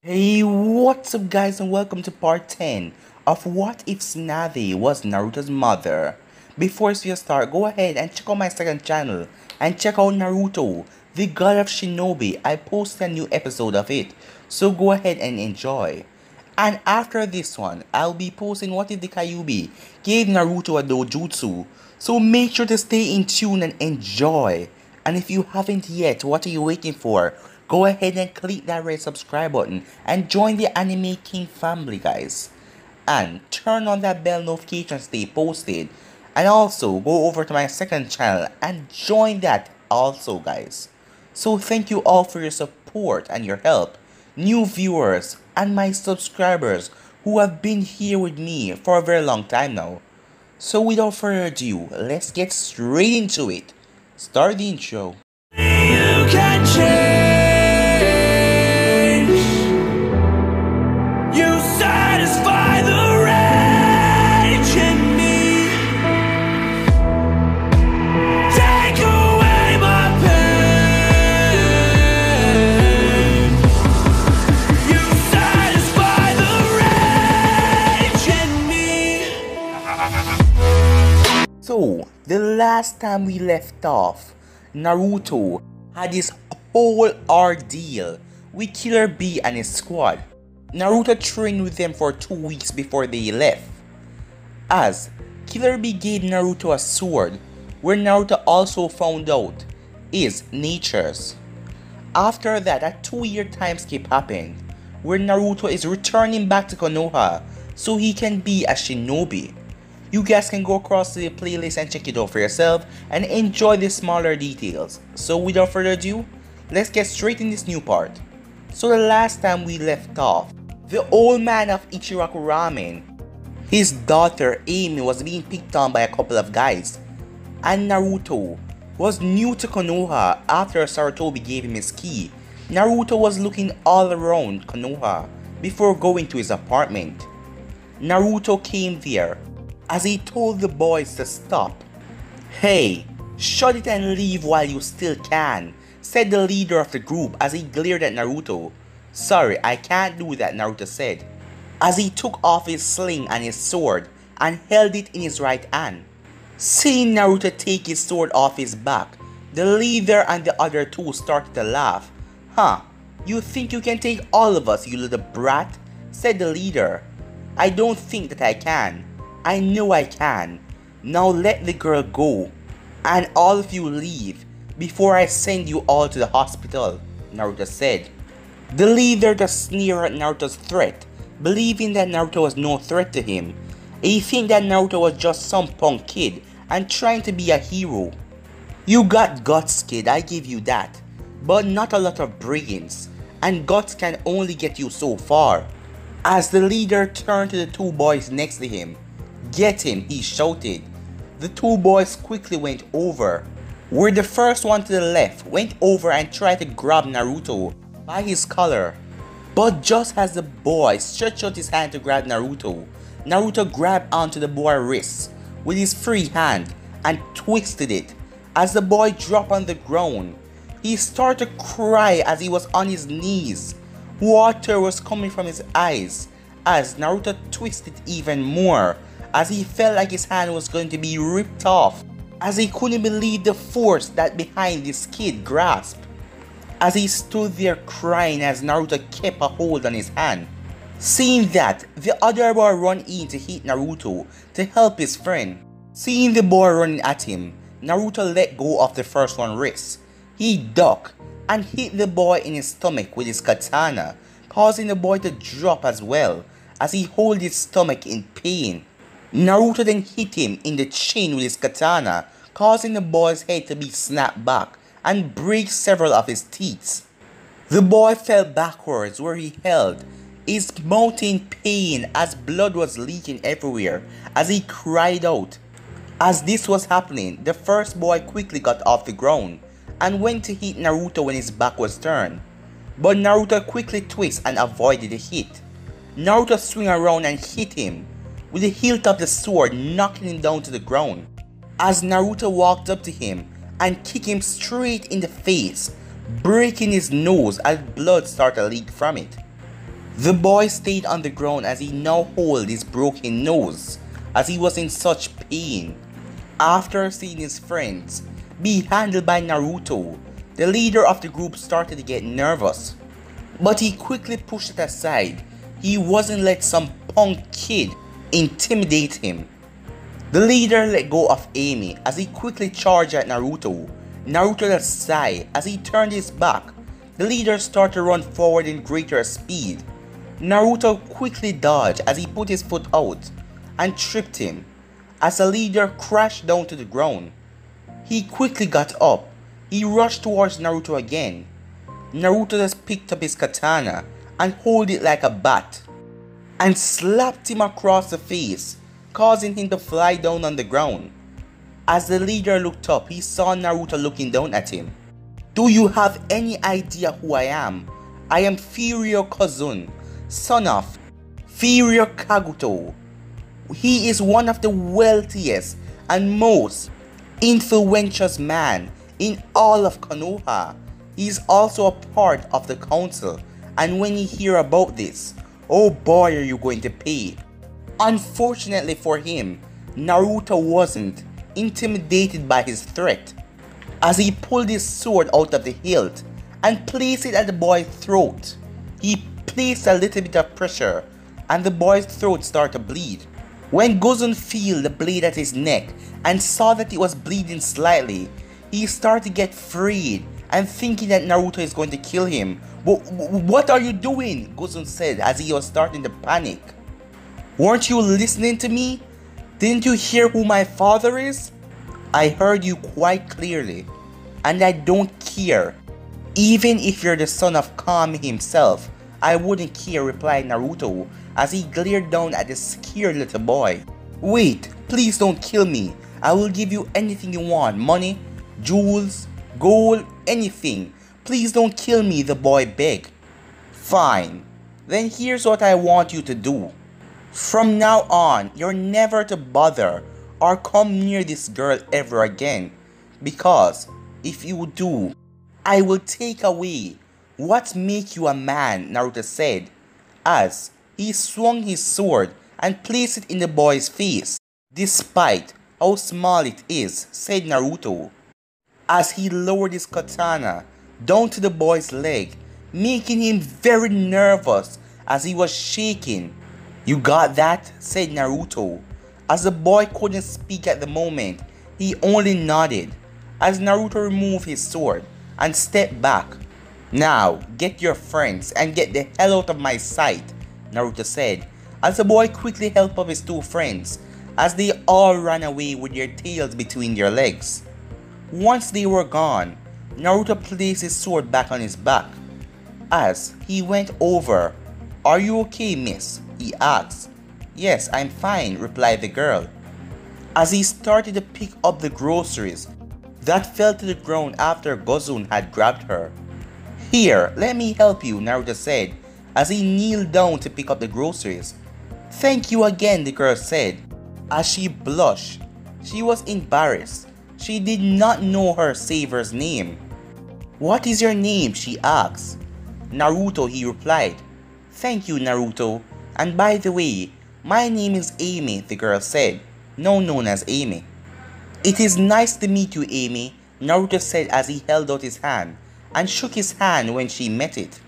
Hey, what's up guys and welcome to part 10 of What If Tsunade was Naruto's mother. Before we start, go ahead and check out my second channel and check out Naruto, the God of Shinobi. I posted a new episode of it, so go ahead and enjoy. And after this one, I'll be posting What If the Kyuubi gave Naruto a dojutsu, so make sure to stay in tune and enjoy. And if you haven't yet, what are you waiting for? Go ahead and click that red subscribe button and join the Anime King family, guys. And turn on that bell notification to stay posted. And also go over to my second channel and join that also, guys. So thank you all for your support and your help, new viewers and my subscribers who have been here with me for a very long time now. So without further ado, let's get straight into it. Start the intro. You can change. You satisfy the rage in me. Take away my pain. You satisfy the rage in me. So, the last time we left off, Naruto had his whole ordeal with Killer Bee and his squad. Naruto trained with them for 2 weeks before they left, as Killer Bee gave Naruto a sword, where Naruto also found out is nature's. After that, a 2-year time skip happened, where Naruto is returning back to Konoha so he can be a shinobi. You guys can go across to the playlist and check it out for yourself and enjoy the smaller details. So without further ado, let's get straight in this new part. So the last time we left off, the old man of Ichiraku Ramen, his daughter Amy was being picked on by a couple of guys, and Naruto was new to Konoha after Sarutobi gave him his key. Naruto was looking all around Konoha before going to his apartment. Naruto came there as he told the boys to stop. "Hey, shut it and leave while you still can," said the leader of the group as he glared at Naruto. "Sorry, I can't do that," Naruto said, as he took off his sling and his sword and held it in his right hand. Seeing Naruto take his sword off his back, the leader and the other two started to laugh. "Huh, you think you can take all of us, you little brat?" said the leader. "I don't think that I can. I know I can. Now let the girl go, and all of you leave before I send you all to the hospital," Naruto said. The leader just sneered at Naruto's threat, believing that Naruto was no threat to him. He think that Naruto was just some punk kid and trying to be a hero. "You got guts, kid, I give you that, but not a lot of brains, and guts can only get you so far." As the leader turned to the two boys next to him, "Get him," he shouted. The two boys quickly went over, where the first one to the left went over and tried to grab Naruto by his collar. But just as the boy stretched out his hand to grab Naruto, Naruto grabbed onto the boy's wrist with his free hand and twisted it. As the boy dropped on the ground, he started to cry as he was on his knees. Water was coming from his eyes as Naruto twisted even more, as he felt like his hand was going to be ripped off, as he couldn't believe the force that behind this kid grasp. As he stood there crying as Naruto kept a hold on his hand. Seeing that, the other boy ran in to hit Naruto to help his friend. Seeing the boy running at him, Naruto let go of the first one's wrist. He ducked and hit the boy in his stomach with his katana, causing the boy to drop as well, as he held his stomach in pain. Naruto then hit him in the chin with his katana, causing the boy's head to be snapped back and break several of his teeth. The boy fell backwards where he held, his mouth in pain as blood was leaking everywhere as he cried out. As this was happening, the first boy quickly got off the ground and went to hit Naruto when his back was turned. But Naruto quickly twisted and avoided the hit. Naruto swung around and hit him with the hilt of the sword, knocking him down to the ground. As Naruto walked up to him and kicked him straight in the face, breaking his nose as blood started to leak from it. The boy stayed on the ground as he now held his broken nose as he was in such pain. After seeing his friends be handled by Naruto, the leader of the group started to get nervous. But he quickly pushed it aside. He wasn't let some punk kid intimidate him. The leader let go of Amy as he quickly charged at Naruto. Naruto let sigh as he turned his back. The leader started to run forward in greater speed. Naruto quickly dodged as he put his foot out and tripped him as the leader crashed down to the ground. He quickly got up. He rushed towards Naruto again. Naruto just picked up his katana and held it like a bat and slapped him across the face, causing him to fly down on the ground. As the leader looked up, he saw Naruto looking down at him. "Do you have any idea who I am? I am Furio Kazun, son of Furio Kaguto. He is one of the wealthiest and most influential man in all of Konoha. He is also a part of the council, and when you hear about this, oh boy are you going to pay." Unfortunately for him, Naruto wasn't intimidated by his threat, as he pulled his sword out of the hilt and placed it at the boy's throat. He placed a little bit of pressure and the boy's throat started to bleed. When Gozen felt the blade at his neck and saw that it was bleeding slightly, he started to get afraid and thinking that Naruto is going to kill him. "What are you doing?" Gozen said as he was starting to panic. "Weren't you listening to me? Didn't you hear who my father is?" "I heard you quite clearly, and I don't care. Even if you're the son of Kami himself, I wouldn't care," replied Naruto as he glared down at the scared little boy. "Wait, please don't kill me. I will give you anything you want. Money, jewels, gold, anything. Please don't kill me," the boy begged. "Fine. Then here's what I want you to do. From now on, you're never to bother or come near this girl ever again. Because if you do, I will take away what makes you a man," Naruto said, as he swung his sword and placed it in the boy's face. "Despite how small it is," said Naruto, as he lowered his katana down to the boy's leg, making him very nervous as he was shaking. "You got that?" said Naruto. As the boy couldn't speak at the moment, he only nodded as Naruto removed his sword and stepped back. "Now, get your friends and get the hell out of my sight," Naruto said, as the boy quickly helped up his two friends as they all ran away with their tails between their legs. Once they were gone, Naruto placed his sword back on his back. As he went over, "Are you okay, miss?" he asked. "Yes, I'm fine," replied the girl, as he started to pick up the groceries that fell to the ground after Gozen had grabbed her. "Here, let me help you," Naruto said as he kneeled down to pick up the groceries. "Thank you again," the girl said as she blushed. She was embarrassed. She did not know her savior's name. "What is your name?" she asked. "Naruto," he replied. "Thank you, Naruto. And by the way, my name is Amy," the girl said, now known as Amy. "It is nice to meet you, Amy," Naruto said as he held out his hand and shook his hand when she met it.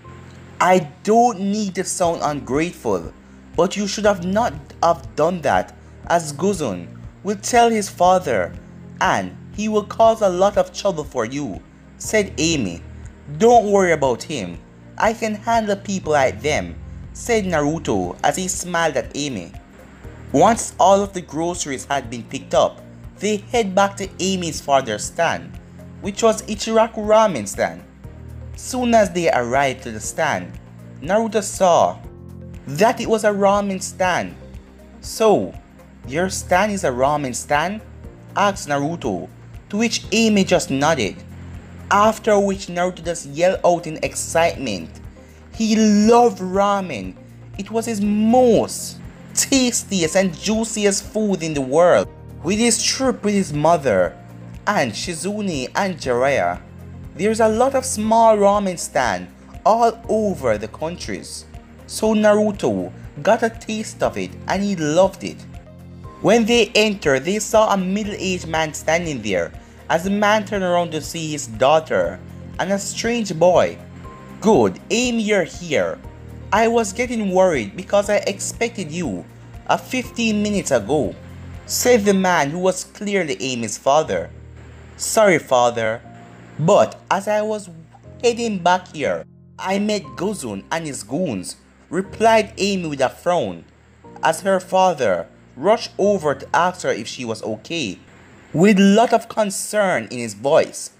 "I don't need to sound ungrateful, but you should have not have done that, as Gozen will tell his father and he will cause a lot of trouble for you," said Amy. "Don't worry about him. I can handle people like them," said Naruto as he smiled at Amy. Once all of the groceries had been picked up, they head back to Amy's father's stand, which was Ichiraku ramen stand. Soon as they arrived to the stand, Naruto saw that it was a ramen stand. "So, your stand is a ramen stand?" asked Naruto, to which Amy just nodded. After which Naruto just yelled out in excitement. He loved ramen. It was his most tastiest and juiciest food in the world. With his trip with his mother and Shizune and Jiraiya, there's a lot of small ramen stands all over the countries. So Naruto got a taste of it and he loved it. When they entered, they saw a middle-aged man standing there as the man turned around to see his daughter and a strange boy. "Good, Amy, you're here. I was getting worried because I expected you 15 minutes ago," said the man who was clearly Amy's father. "Sorry, father, but as I was heading back here, I met Guzun and his goons," replied Amy with a frown, as her father rushed over to ask her if she was okay, with a lot of concern in his voice.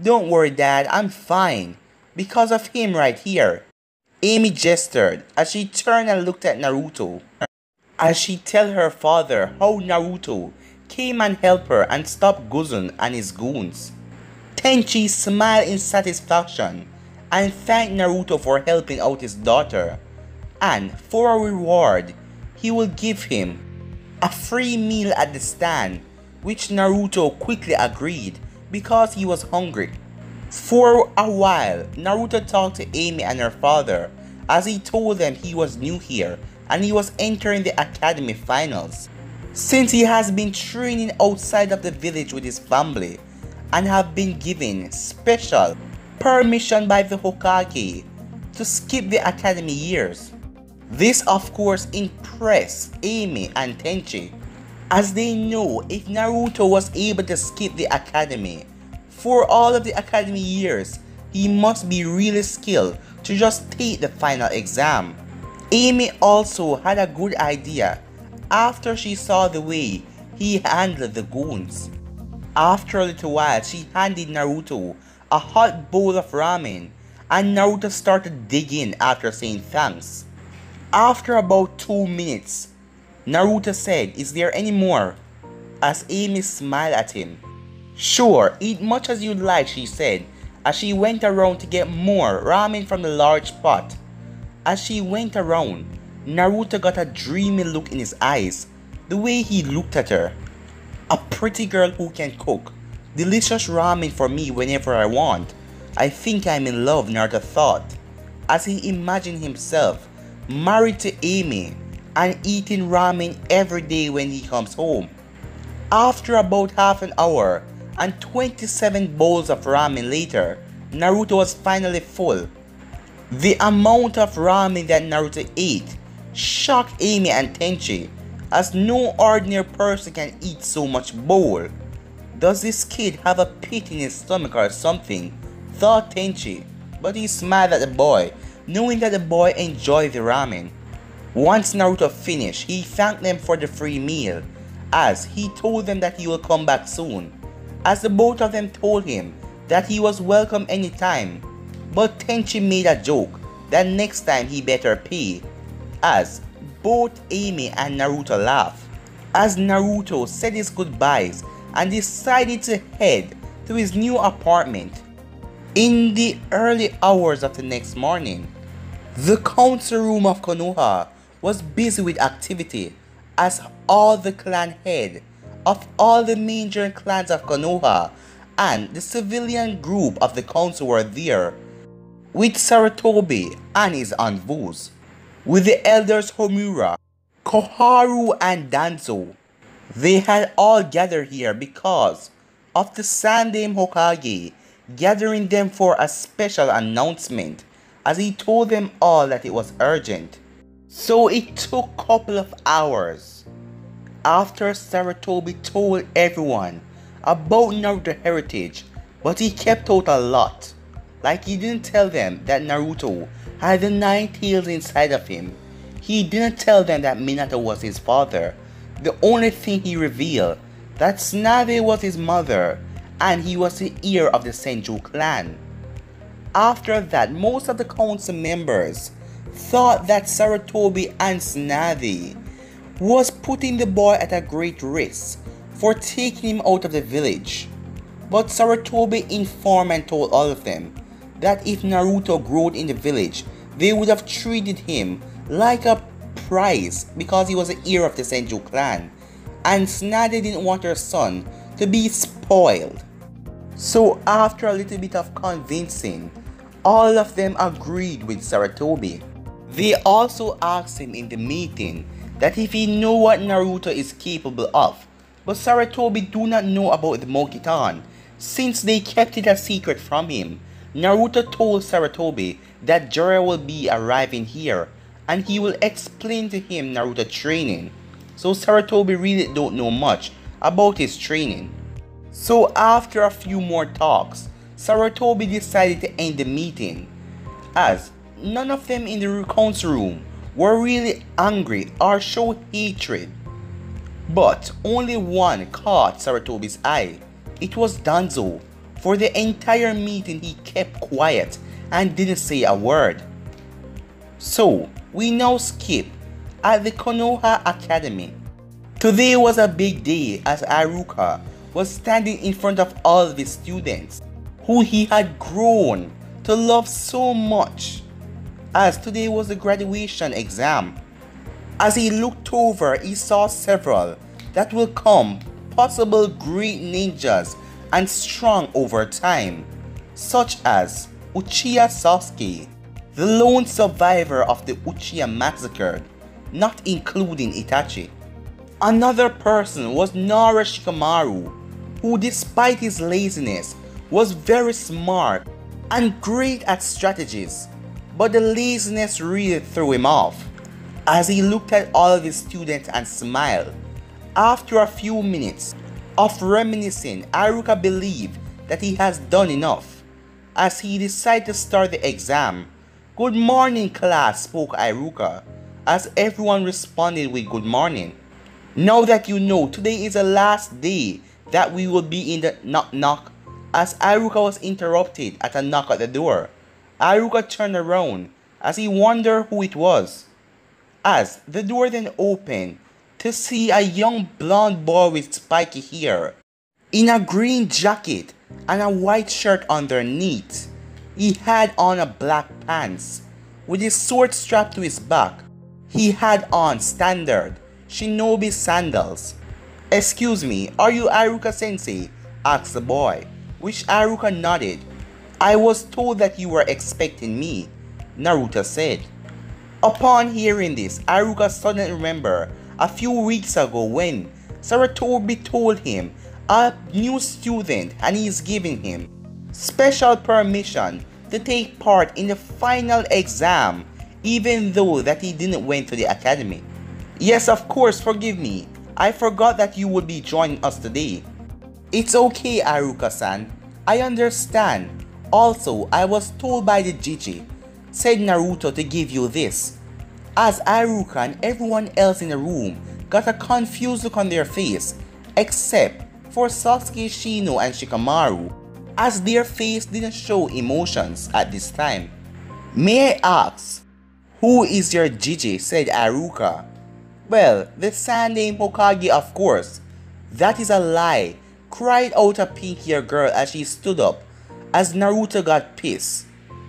"Don't worry, Dad, I'm fine, because of him right here," Amy gestured as she turned and looked at Naruto, as she told her father how Naruto came and helped her and stopped Guzun and his goons. Tenchi smiled in satisfaction and thanked Naruto for helping out his daughter, and for a reward, he will give him a free meal at the stand, which Naruto quickly agreed because he was hungry. For a while, Naruto talked to Amy and her father as he told them he was new here and he was entering the academy finals, since he has been training outside of the village with his family and have been given special permission by the Hokage to skip the academy years. This of course impressed Amy and Tenchi, as they know if Naruto was able to skip the academy for all of the academy years, he must be really skilled to just take the final exam. Amy also had a good idea after she saw the way he handled the goons. After a little while, she handed Naruto a hot bowl of ramen and Naruto started digging after saying thanks. After about 2 minutes, Naruto said, "Is there any more?" as Amy smiled at him. "Sure, eat much as you like," she said, as she went around to get more ramen from the large pot. As she went around, Naruto got a dreamy look in his eyes, the way he looked at her. "A pretty girl who can cook delicious ramen for me whenever I want. I think I'm in love," Naruto thought, as he imagined himself married to Amy and eating ramen every day when he comes home. After about half an hour and 27 bowls of ramen later, Naruto was finally full. The amount of ramen that Naruto ate shocked Amy and Tenchi, as no ordinary person can eat so much bowl. "Does this kid have a pit in his stomach or something?" thought Tenchi, but he smiled at the boy, knowing that the boy enjoyed the ramen. Once Naruto finished, he thanked them for the free meal, as he told them that he will come back soon, as the both of them told him that he was welcome anytime, but Tenchi made a joke that next time he better pay, as both Amy and Naruto laughed, as Naruto said his goodbyes and decided to head to his new apartment. In the early hours of the next morning, the council room of Konoha was busy with activity, as all the clan head of all the major clans of Konoha and the civilian group of the council were there, with Sarutobi and his envoys, with the elders Homura, Koharu and Danzo. They had all gathered here because of the Sandaime Hokage gathering them for a special announcement, as he told them all that it was urgent. So it took a couple of hours after Sarutobi told everyone about Naruto heritage, but he kept out a lot. Like, he didn't tell them that Naruto had the 9 tails inside of him. He didn't tell them that Minato was his father. The only thing he revealed, that Tsunade was his mother and he was the heir of the Senju clan. After that, most of the council members thought that Sarutobi and Tsunade was putting the boy at a great risk for taking him out of the village. But Sarutobi informed and told all of them that if Naruto grew in the village, they would have treated him like a prize because he was the heir of the Senju clan, and Tsunade didn't want her son to be spoiled. So after a little bit of convincing, all of them agreed with Sarutobi. They also asked him in the meeting that if he knew what Naruto is capable of, but Sarutobi do not know about the Mokitan since they kept it a secret from him. Naruto told Sarutobi that Jiraiya will be arriving here and he will explain to him Naruto training. So Sarutobi really don't know much about his training. So after a few more talks, Sarutobi decided to end the meeting, as none of them in the council room were really angry or showed hatred. But only one caught Sarutobi's eye. It was Danzo. For the entire meeting he kept quiet and didn't say a word. So we now skip at the Konoha Academy. Today was a big day as Iruka was standing in front of all of his students who he had grown to love so much, as today was the graduation exam. As he looked over, he saw several that will come possible great ninjas and strong over time, such as Uchiha Sasuke, the lone survivor of the Uchiha massacre, not including Itachi. Another person was Nara Shikamaru, who despite his laziness was very smart and great at strategies, but the laziness really threw him off. As he looked at all of his students and smiled, after a few minutes of reminiscing, Iruka believed that he has done enough, as he decided to start the exam. "Good morning, class," spoke Iruka, as everyone responded with good morning. "Now that you know, today is the last day that we will be in the knock," as Iruka was interrupted at a knock at the door. Iruka turned around as he wondered who it was, as the door then opened to see a young blonde boy with spiky hair in a green jacket and a white shirt underneath. He had on a black pants with his sword strapped to his back. He had on standard shinobi sandals. "Excuse me, are you Iruka sensei?" asked the boy, which Iruka nodded. "I was told that you were expecting me," Naruto said. Upon hearing this, Iruka suddenly remembered a few weeks ago when Sarutobi told him a new student and he is giving him special permission to take part in the final exam even though that he didn't went to the academy. "Yes, of course, forgive me. I forgot that you would be joining us today." "It's okay, Iruka-san. I understand. Also, I was told by the Jiji," said Naruto, "to give you this." As Iruka and everyone else in the room got a confused look on their face, except for Sasuke, Shino, and Shikamaru, as their face didn't show emotions at this time. "May I ask, who is your Jiji?" said Iruka. "Well, the sand named Hokage, of course." "That is a lie," cried out a pink-haired girl as she stood up, as Naruto got pissed.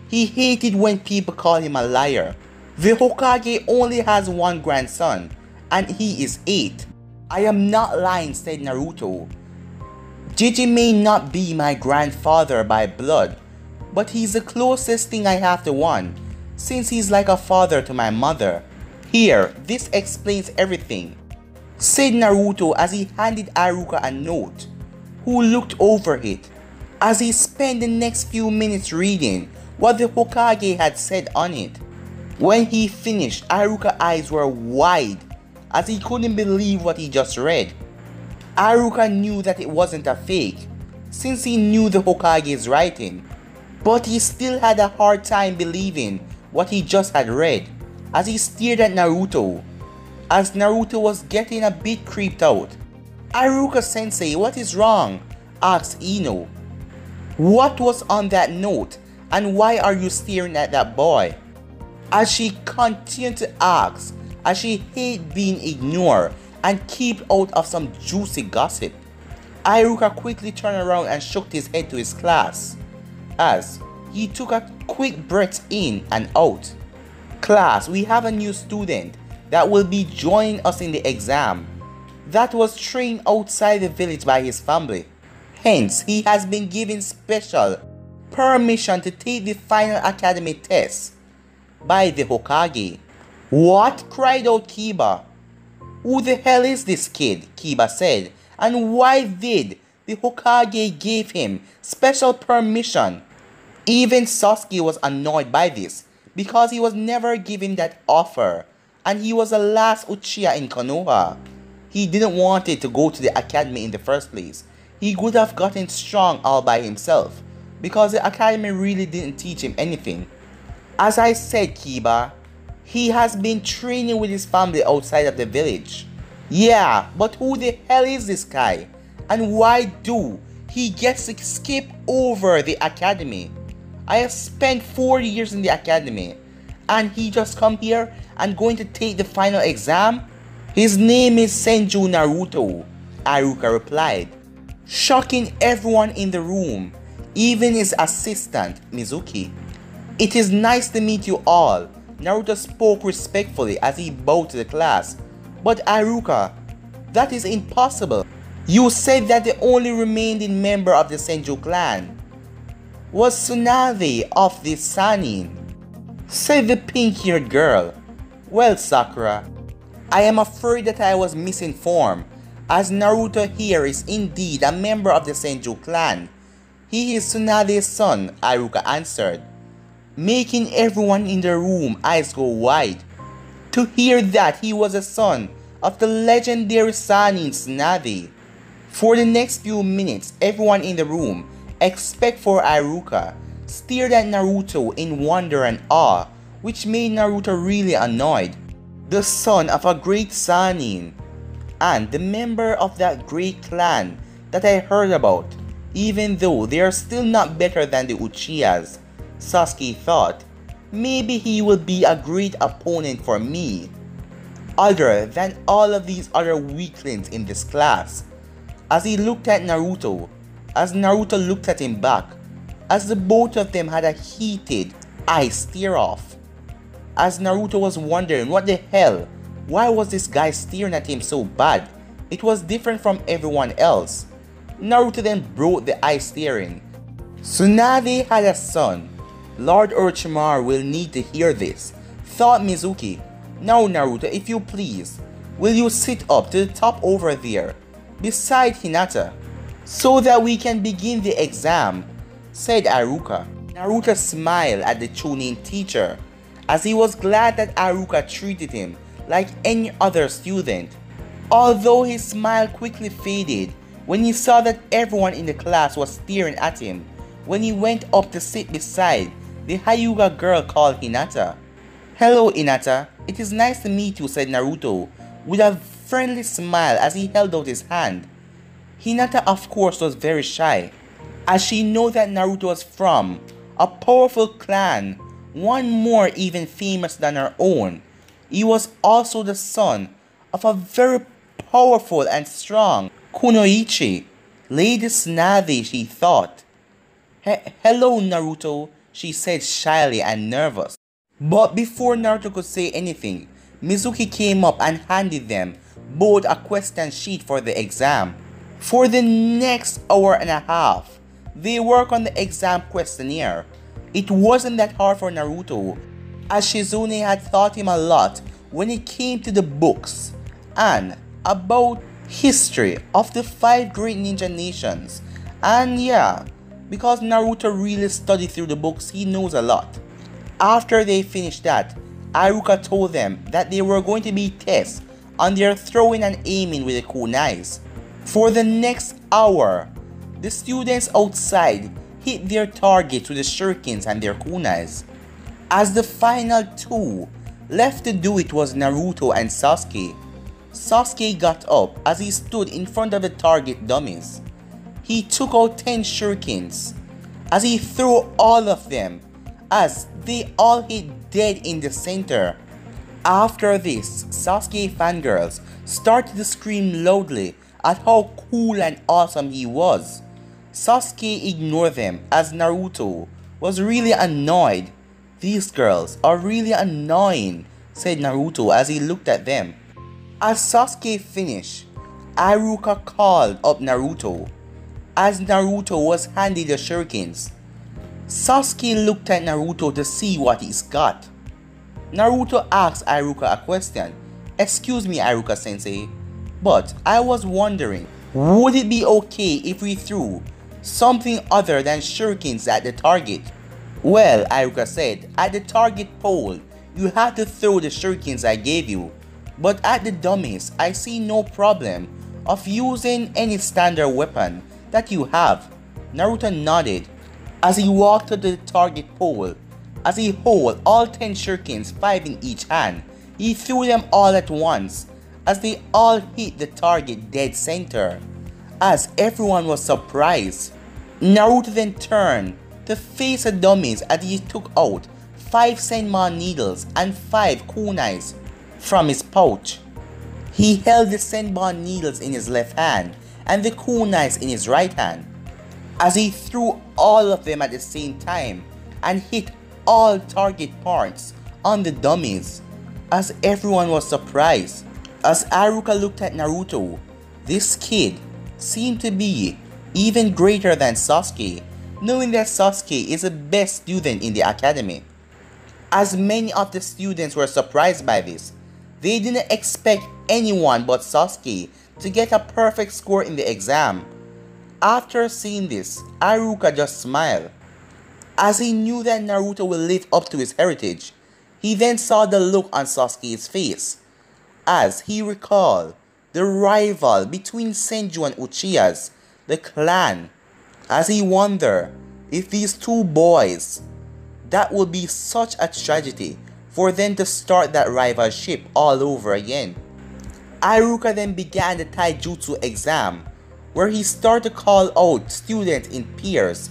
He hated when people call him a liar. The Hokage only has one grandson, and he is 8. "I am not lying," said Naruto. "Jiji may not be my grandfather by blood, but he's the closest thing I have to one, since he's like a father to my mother." "Here, this explains everything," said Naruto as he handed Iruka a note, who looked over it, as he spent the next few minutes reading what the Hokage had said on it. When he finished, Iruka's eyes were wide as he couldn't believe what he just read. Iruka knew that it wasn't a fake, since he knew the Hokage's writing, but he still had a hard time believing what he just had read, as he stared at Naruto, as Naruto was getting a bit creeped out. "Iruka-sensei, what is wrong?" asked Ino. "What was on that note, and why are you staring at that boy?" As she continued to ask, as she hated being ignored and keep out of some juicy gossip. Iruka quickly turned around and shook his head to his class, as he took a quick breath in and out. "Class, we have a new student that will be joining us in the exam, that was trained outside the village by his family. Hence, he has been given special permission to take the final academy test by the Hokage. What? Cried out Kiba. Who the hell is this kid? Kiba said. And why did the Hokage give him special permission? Even Sasuke was annoyed by this because he was never given that offer and he was the last Uchiha in Konoha. He didn't want it to go to the academy in the first place. He could have gotten strong all by himself because the academy really didn't teach him anything. As I said, Kiba, he has been training with his family outside of the village. Yeah, but who the hell is this guy? And why do he gets to skip over the academy? I have spent 4 years in the academy and he just come here and going to take the final exam? His name is Senju Naruto, Iruka replied, shocking everyone in the room, even his assistant Mizuki. It is nice to meet you all, Naruto spoke respectfully as he bowed to the class. But Iruka, that is impossible. You said that the only remaining member of the Senju clan was Tsunade of the Sanin, said the pink-haired girl. Well, Sakura, I am afraid that I was misinformed, as Naruto here is indeed a member of the Senju clan. He is Tsunade's son, Iruka answered, making everyone in the room eyes go wide to hear that he was a son of the legendary Sanin Tsunade. For the next few minutes, everyone in the room, except for Iruka, stared at Naruto in wonder and awe, which made Naruto really annoyed. The son of a great Sanin, and the member of that great clan that I heard about, even though they are still not better than the Uchihas, Sasuke thought. Maybe he will be a great opponent for me, other than all of these other weaklings in this class. As he looked at Naruto, as Naruto looked at him back, as the both of them had a heated eye stare-off. As Naruto was wondering what the hell, why was this guy staring at him so bad? It was different from everyone else. Naruto then broke the eye staring. Tsunade had a son. Lord Orochimaru will need to hear this, thought Mizuki. Now Naruto, if you please, will you sit up to the top over there, beside Hinata, so that we can begin the exam, said Iruka. Naruto smiled at the Chunin teacher, as he was glad that Iruka treated him like any other student. Although his smile quickly faded when he saw that everyone in the class was staring at him when he went up to sit beside the Hyuga girl called Hinata. Hello Hinata, it is nice to meet you, said Naruto with a friendly smile as he held out his hand. Hinata of course was very shy, as she knew that Naruto was from a powerful clan, one more even famous than her own. He was also the son of a very powerful and strong kunoichi, Lady Tsunade, she thought. Hello Naruto, she said shyly and nervous. But before Naruto could say anything, Mizuki came up and handed them both a question sheet for the exam. For the next hour and a half, they worked on the exam questionnaire. It wasn't that hard for Naruto, as Shizune had taught him a lot when it came to the books and about history of the 5 great ninja nations. And yeah, because Naruto really studied through the books, he knows a lot. After they finished that, Iruka told them that they were going to be tests on their throwing and aiming with the kunais. For the next hour, the students outside hit their targets with the shurikens and their kunais. As the final 2 left to do it was Naruto and Sasuke. Sasuke got up as he stood in front of the target dummies. He took out 10 shurikens as he threw all of them, as they all hit dead in the center. After this, Sasuke fangirls started to scream loudly at how cool and awesome he was. Sasuke ignored them as Naruto was really annoyed. These girls are really annoying, said Naruto as he looked at them. As Sasuke finished, Iruka called up Naruto as Naruto was handed the shurikens. Sasuke looked at Naruto to see what he's got. Naruto asks Iruka a question. "Excuse me, Iruka sensei, but I was wondering, would it be okay if we threw something other than shurikens at the target?" "Well," Iruka said, "at the target pole, you had to throw the shurikens I gave you. But at the dummies, I see no problem of using any standard weapon that you have." Naruto nodded as he walked to the target pole. As he held all 10 shurikens, 5 in each hand, he threw them all at once as they all hit the target dead center. As everyone was surprised, Naruto then turned to face the dummies as he took out 5 senmon needles and 5 kunais from his pouch. He held the senmon needles in his left hand and the kunais in his right hand as he threw all of them at the same time and hit all target parts on the dummies. As everyone was surprised, as Iruka looked at Naruto, this kid seemed to be even greater than Sasuke, knowing that Sasuke is the best student in the academy. As many of the students were surprised by this, they didn't expect anyone but Sasuke to get a perfect score in the exam. After seeing this, Iruka just smiled, as he knew that Naruto will live up to his heritage. He then saw the look on Sasuke's face, as he recalled the rival between Senju and Uchihas, the clan, as he wondered if these two boys, that would be such a tragedy for them to start that rivalship all over again. Iruka then began the taijutsu exam, where he started to call out students in pairs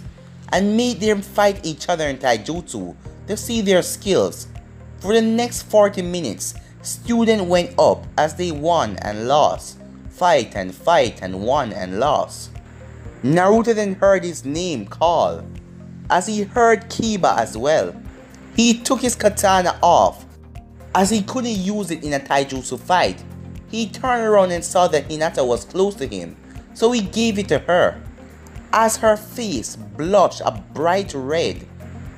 and made them fight each other in taijutsu to see their skills. For the next 40 minutes, students went up as they won and lost, fight and won and lost. Naruto then heard his name called, as he heard Kiba as well. He took his katana off, as he couldn't use it in a taijutsu fight. He turned around and saw that Hinata was close to him, so he gave it to her. As her face blushed a bright red,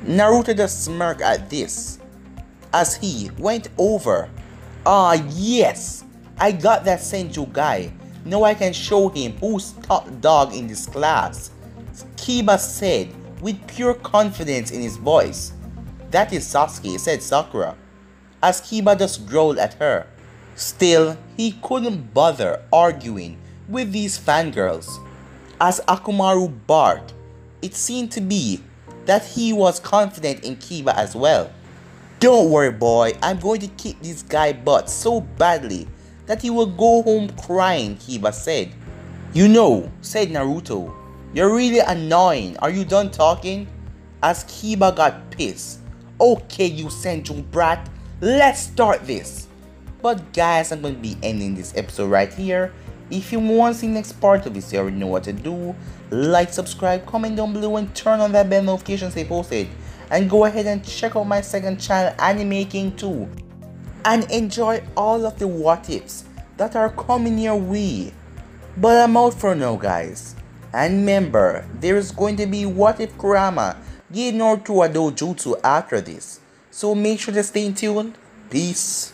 Naruto just smirked at this, as he went over. "Ah yes, I got that Senju guy. Now I can show him who's top dog in this class," Kiba said with pure confidence in his voice. "That is Sasuke," said Sakura, as Kiba just growled at her. Still, he couldn't bother arguing with these fangirls. As Akumaru barked, it seemed to be that he was confident in Kiba as well. "Don't worry boy, I'm going to kick this guy butt so badly that he will go home crying," Kiba said. "You know," said Naruto, "you're really annoying. Are you done talking?" As Kiba got pissed. "Okay you Senju brat, let's start this." But guys, I'm going to be ending this episode right here. If you want to see the next part of this, you already know what to do. Like, subscribe, comment down below, and turn on that bell notification so they posted. And go ahead and check out my second channel, Anime King 2. And enjoy all of the what ifs that are coming your way. But I'm out for now guys. And remember, there is going to be what if Kurama gave Naruto a dojutsu after this. So make sure to stay tuned. Peace.